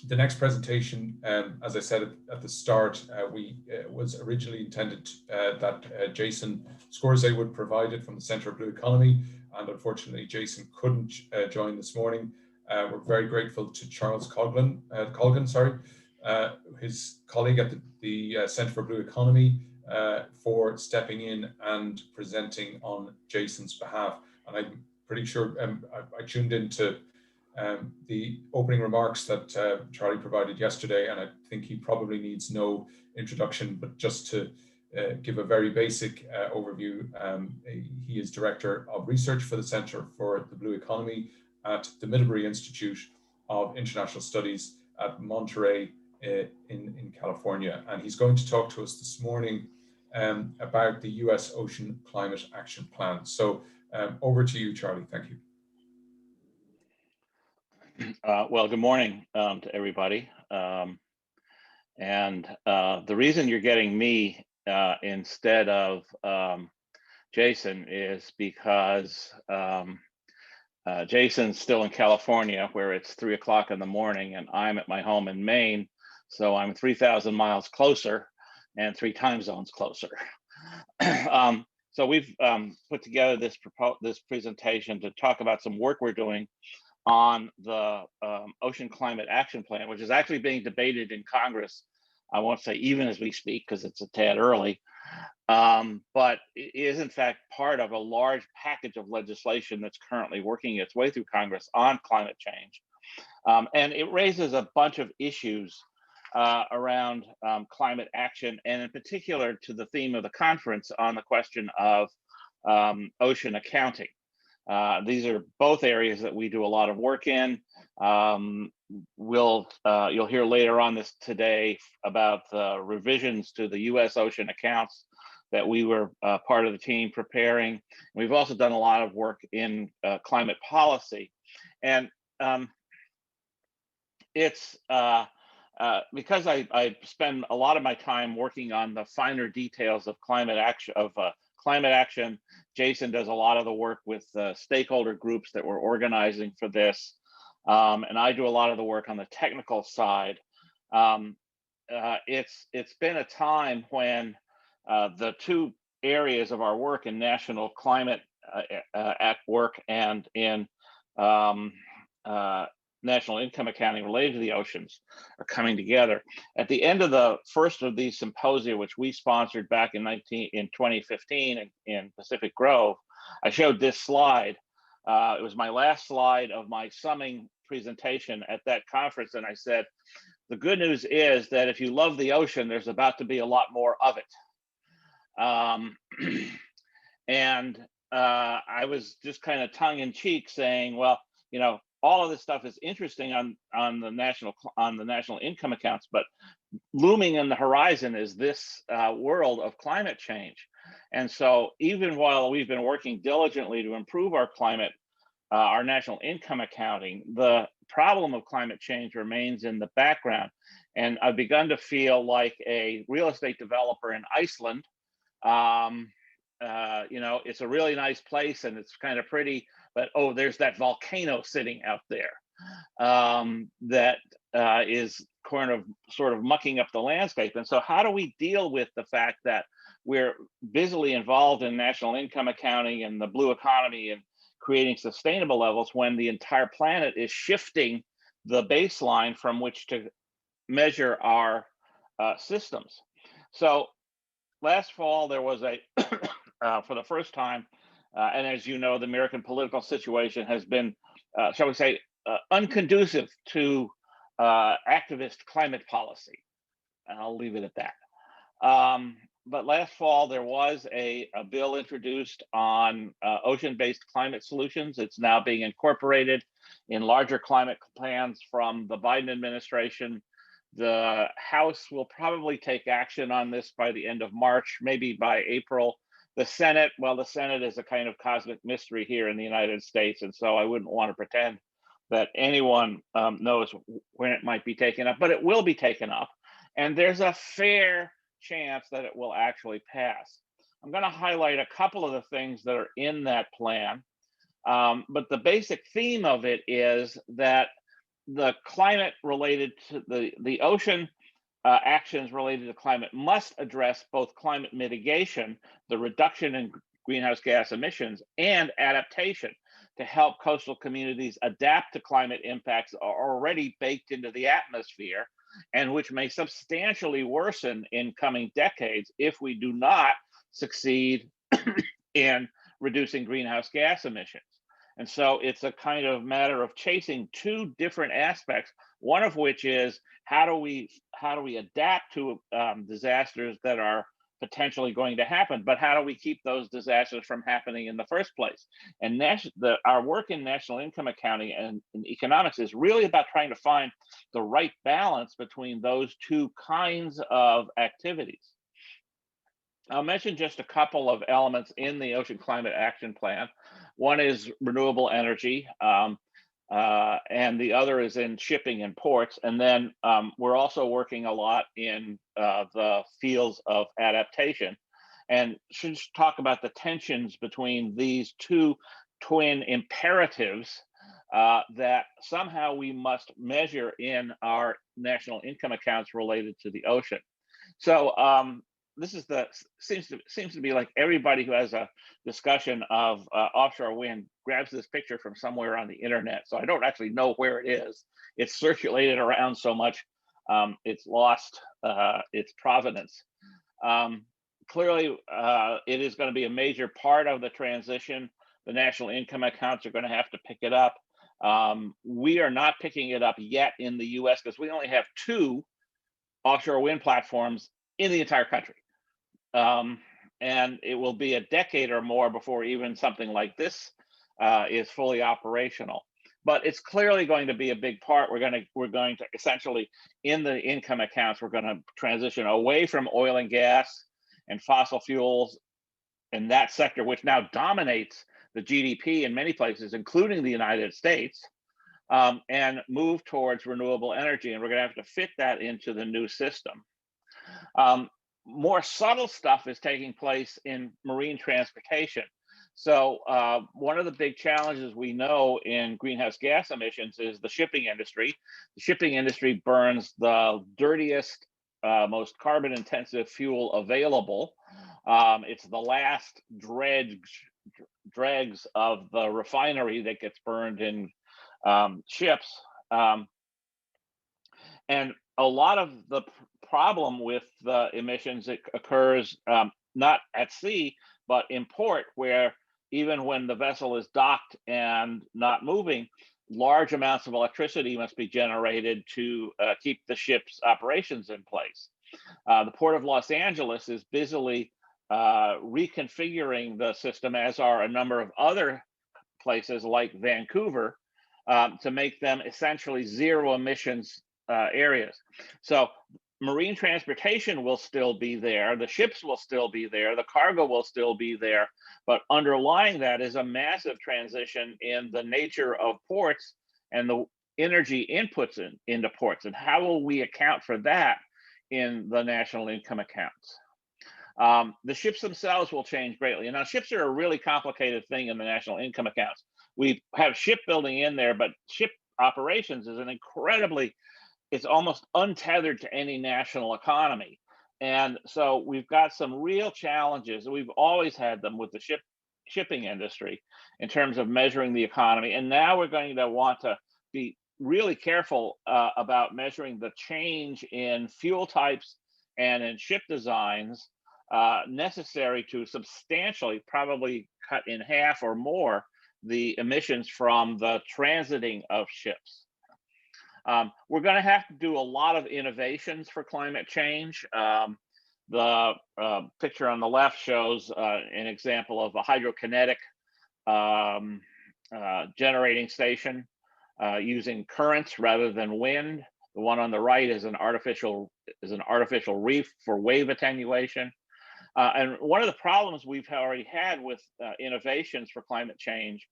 The next presentation, as I said at the start, was originally intended that Jason Scorsese would provide it from the Centre of Blue Economy, and unfortunately Jason couldn't join this morning. We're very grateful to Charles Colgan, his colleague at the Centre for Blue Economy, for stepping in and presenting on Jason's behalf. And I'm pretty sure I tuned into the opening remarks that Charlie provided yesterday, and I think he probably needs no introduction, but just to give a very basic overview. He is Director of Research for the Centre for the Blue Economy at the Middlebury Institute of International Studies at Monterey in California. And he's going to talk to us this morning about the US Ocean Climate Action Plan. So over to you, Charlie. Thank you. Well, good morning to everybody. The reason you're getting me instead of Jason is because Jason's still in California, where it's 3 o'clock in the morning, and I'm at my home in Maine. So I'm 3,000 miles closer and 3 time zones closer. So we've put together this presentation to talk about some work we're doing on the Ocean Climate Action Plan, which is actually being debated in Congress. I won't say even as we speak, because it's a tad early, but it is in fact part of a large package of legislation that's currently working its way through Congress on climate change. And it raises a bunch of issues around climate action, and in particular to the theme of the conference on the question of ocean accounting. These are both areas that we do a lot of work in. You'll hear later on this today about the revisions to the U.S. ocean accounts that we were part of the team preparing. We've also done a lot of work in climate policy, and it's because I spend a lot of my time working on the finer details of climate action. Jason does a lot of the work with stakeholder groups that we're organizing for this. And I do a lot of the work on the technical side. It's been a time when the two areas of our work in national climate act work and in national income accounting related to the oceans are coming together. At the end of the first of these symposia, which we sponsored back in 2015 in Pacific Grove, I showed this slide. It was my last slide of my summing presentation at that conference, and I said, the good news is that if you love the ocean, there's about to be a lot more of it. I was just kind of tongue-in-cheek saying, well, you know, all of this stuff is interesting on the national income accounts, but looming in the horizon is this world of climate change. And so even while we've been working diligently to improve our national income accounting, the problem of climate change remains in the background. And I've begun to feel like a real estate developer in Iceland. You know, it's a really nice place and it's kind of pretty, but oh, there's that volcano sitting out there that is sort of mucking up the landscape. And so how do we deal with the fact that we're busily involved in national income accounting and the blue economy and creating sustainable levels when the entire planet is shifting the baseline from which to measure our systems? So last fall, there was a, for the first time, and as you know, the American political situation has been, shall we say, unconducive to activist climate policy. And I'll leave it at that. But last fall, there was a bill introduced on ocean-based climate solutions. It's now being incorporated in larger climate plans from the Biden administration. The House will probably take action on this by the end of March, maybe by April. The Senate, well, the Senate is a kind of cosmic mystery here in the United States, and so I wouldn't want to pretend that anyone knows when it might be taken up, but it will be taken up, and there's a fair chance that it will actually pass. I'm going to highlight a couple of the things that are in that plan, but the basic theme of it is that the climate related to the ocean actions related to climate must address both climate mitigation, the reduction in greenhouse gas emissions, and adaptation to help coastal communities adapt to climate impacts already baked into the atmosphere, and which may substantially worsen in coming decades if we do not succeed in reducing greenhouse gas emissions. And so it's a kind of matter of chasing two different aspects, one of which is how do we adapt to disasters that are potentially going to happen, but how do we keep those disasters from happening in the first place? And our work in national income accounting and in economics is really about trying to find the right balance between those two kinds of activities. I'll mention just a couple of elements in the Ocean Climate Action Plan. One is renewable energy, and the other is in shipping and ports. And then we're also working a lot in the fields of adaptation. And should talk about the tensions between these two twin imperatives that somehow we must measure in our national income accounts related to the ocean. So this is seems to be like everybody who has a discussion of offshore wind grabs this picture from somewhere on the internet. So I don't actually know where it is. It's circulated around so much, it's lost its provenance. Clearly, it is going to be a major part of the transition. The national income accounts are going to have to pick it up. We are not picking it up yet in the US because we only have 2 offshore wind platforms in the entire country. And it will be a decade or more before even something like this is fully operational. But it's clearly going to be a big part. We're going to essentially, in the income accounts, we're going to transition away from oil and gas and fossil fuels in that sector, which now dominates the GDP in many places, including the United States, and move towards renewable energy. And we're going to have to fit that into the new system. More subtle stuff is taking place in marine transportation. So one of the big challenges we know in greenhouse gas emissions is the shipping industry. The shipping industry burns the dirtiest, most carbon intensive fuel available. It's the last dregs of the refinery that gets burned in ships. And a lot of the problem with the emissions, it occurs not at sea, but in port, where even when the vessel is docked and not moving, large amounts of electricity must be generated to keep the ship's operations in place. The Port of Los Angeles is busily reconfiguring the system, as are a number of other places like Vancouver, to make them essentially zero emissions areas. So marine transportation will still be there, the ships will still be there, the cargo will still be there, but underlying that is a massive transition in the nature of ports and the energy inputs into ports. And how will we account for that in the national income accounts? The ships themselves will change greatly. And now ships are a really complicated thing in the national income accounts. We have shipbuilding in there, but ship operations is an incredibly, it's almost untethered to any national economy. And so we've got some real challenges. We've always had them with the shipping industry in terms of measuring the economy. And now we're going to want to be really careful about measuring the change in fuel types and in ship designs necessary to substantially, probably cut in half or more, the emissions from the transiting of ships. We're going to have to do a lot of innovations for climate change. The picture on the left shows an example of a hydrokinetic generating station using currents rather than wind. The one on the right is an artificial reef for wave attenuation. And one of the problems we've already had with innovations for climate change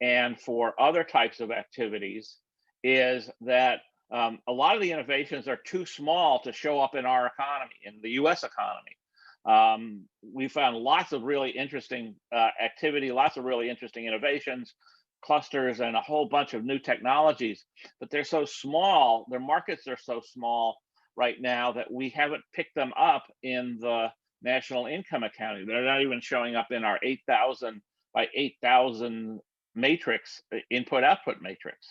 and for other types of activities is that a lot of the innovations are too small to show up in our economy, in the US economy. We found lots of really interesting activity, lots of really interesting innovations, clusters and a whole bunch of new technologies, but they're so small, their markets are so small right now that we haven't picked them up in the national income accounting. They're not even showing up in our 8,000 by 8,000 matrix, input-output matrix,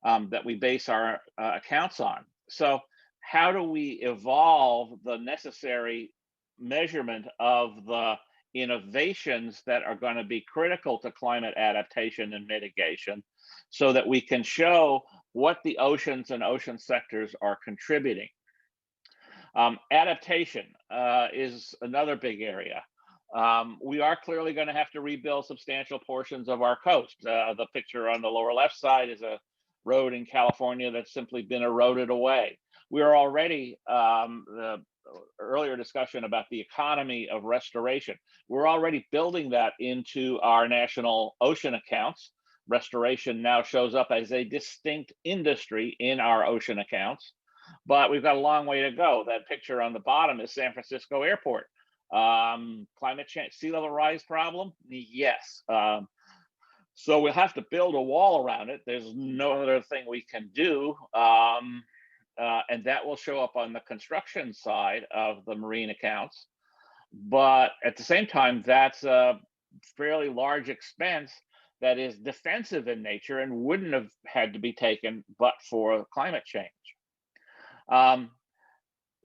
that we base our accounts on. So how do we evolve the necessary measurement of the innovations that are going to be critical to climate adaptation and mitigation so that we can show what the oceans and ocean sectors are contributing? Adaptation is another big area. We are clearly going to have to rebuild substantial portions of our coast. The picture on the lower left side is a road in California that's simply been eroded away. We are already, the earlier discussion about the economy of restoration, we're already building that into our national ocean accounts. Restoration now shows up as a distinct industry in our ocean accounts, but we've got a long way to go. That picture on the bottom is San Francisco Airport. Climate change, sea level rise problem? Yes. So we'll have to build a wall around it. There's no other thing we can do. And that will show up on the construction side of the marine accounts. But at the same time, that's a fairly large expense that is defensive in nature and wouldn't have had to be taken but for climate change.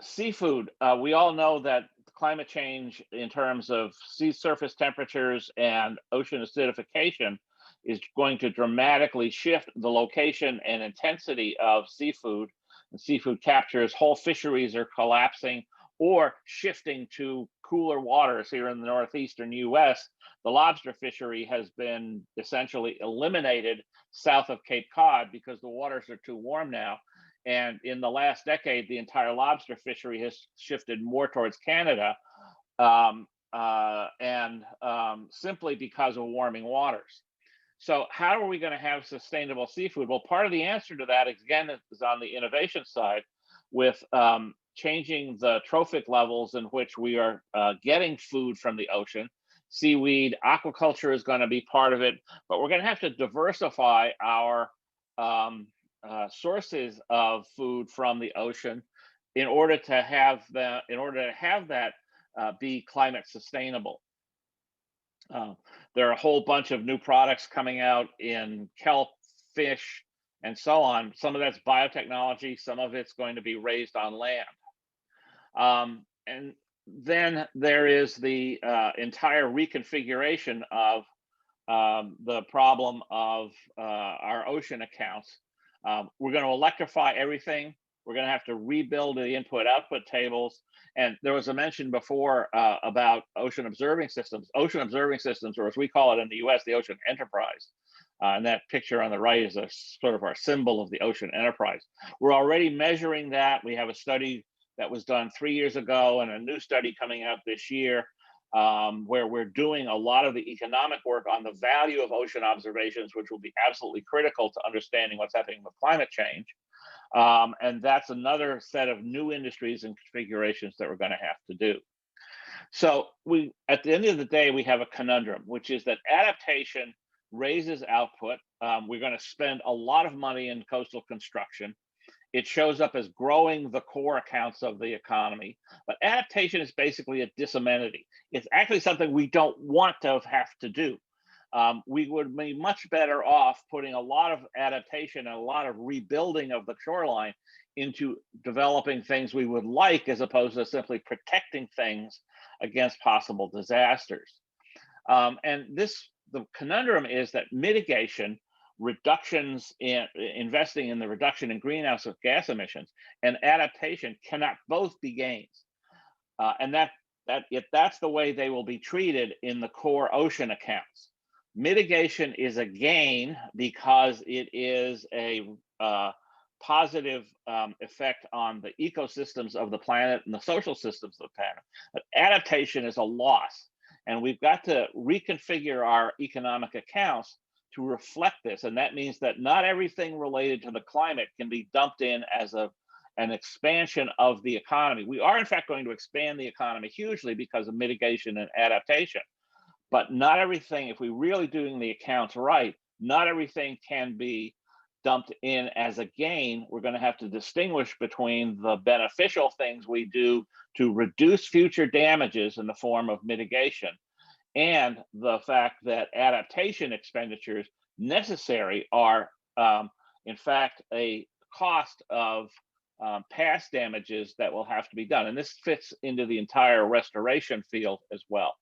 Seafood, we all know that climate change in terms of sea surface temperatures and ocean acidification is going to dramatically shift the location and intensity of seafood and seafood captures. Whole fisheries are collapsing or shifting to cooler waters here in the northeastern US. The lobster fishery has been essentially eliminated south of Cape Cod because the waters are too warm now. And in the last decade, the entire lobster fishery has shifted more towards Canada, simply because of warming waters. So how are we going to have sustainable seafood? Well, part of the answer to that, again, is on the innovation side with changing the trophic levels in which we are getting food from the ocean. Seaweed, aquaculture is going to be part of it, but we're going to have to diversify our sources of food from the ocean in order to have that be climate sustainable. There are a whole bunch of new products coming out in kelp, fish, and so on. Some of that's biotechnology, some of it's going to be raised on land. And then there is the entire reconfiguration of the problem of our ocean accounts. We're going to electrify everything. We're going to have to rebuild the input-output tables. And there was a mention before about ocean observing systems. Ocean observing systems, or as we call it in the US, the ocean enterprise. And that picture on the right is a sort of our symbol of the ocean enterprise. We're already measuring that. We have a study that was done 3 years ago and a new study coming out this year where we're doing a lot of the economic work on the value of ocean observations, which will be absolutely critical to understanding what's happening with climate change. And that's another set of new industries and configurations that we're going to have to do. So at the end of the day, we have a conundrum, which is that adaptation raises output. We're going to spend a lot of money in coastal construction. It shows up as growing the core accounts of the economy, but adaptation is basically a disamenity. It's actually something we don't want to have to do. We would be much better off putting a lot of adaptation and a lot of rebuilding of the shoreline into developing things we would like, as opposed to simply protecting things against possible disasters. And the conundrum is that mitigation, reductions in investing in the reduction in greenhouse gas emissions, and adaptation cannot both be gains. And that's the way they will be treated in the core ocean accounts. Mitigation is a gain because it is a positive effect on the ecosystems of the planet and the social systems of the planet. But adaptation is a loss. And we've got to reconfigure our economic accounts to reflect this. And that means that not everything related to the climate can be dumped in as an expansion of the economy. We are, in fact, going to expand the economy hugely because of mitigation and adaptation. But not everything, if we're really doing the accounts right, not everything can be dumped in as a gain. We're going to have to distinguish between the beneficial things we do to reduce future damages in the form of mitigation and the fact that adaptation expenditures necessary are, in fact, a cost of past damages that will have to be done. And this fits into the entire restoration field as well.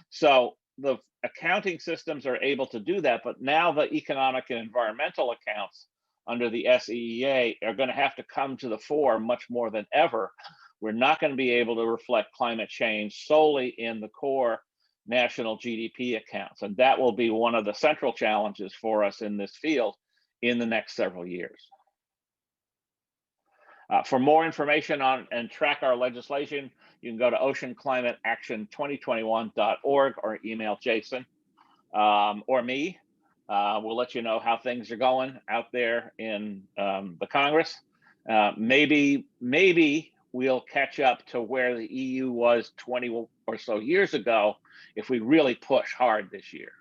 So the accounting systems are able to do that, but now the economic and environmental accounts under the SEEA are going to have to come to the fore much more than ever. We're not going to be able to reflect climate change solely in the core national GDP accounts. And that will be one of the central challenges for us in this field in the next several years. For more information on and track our legislation, you can go to oceanclimateaction2021.org or email Jason or me. We'll let you know how things are going out there in the Congress. Maybe we'll catch up to where the EU was 20 or so years ago if we really push hard this year.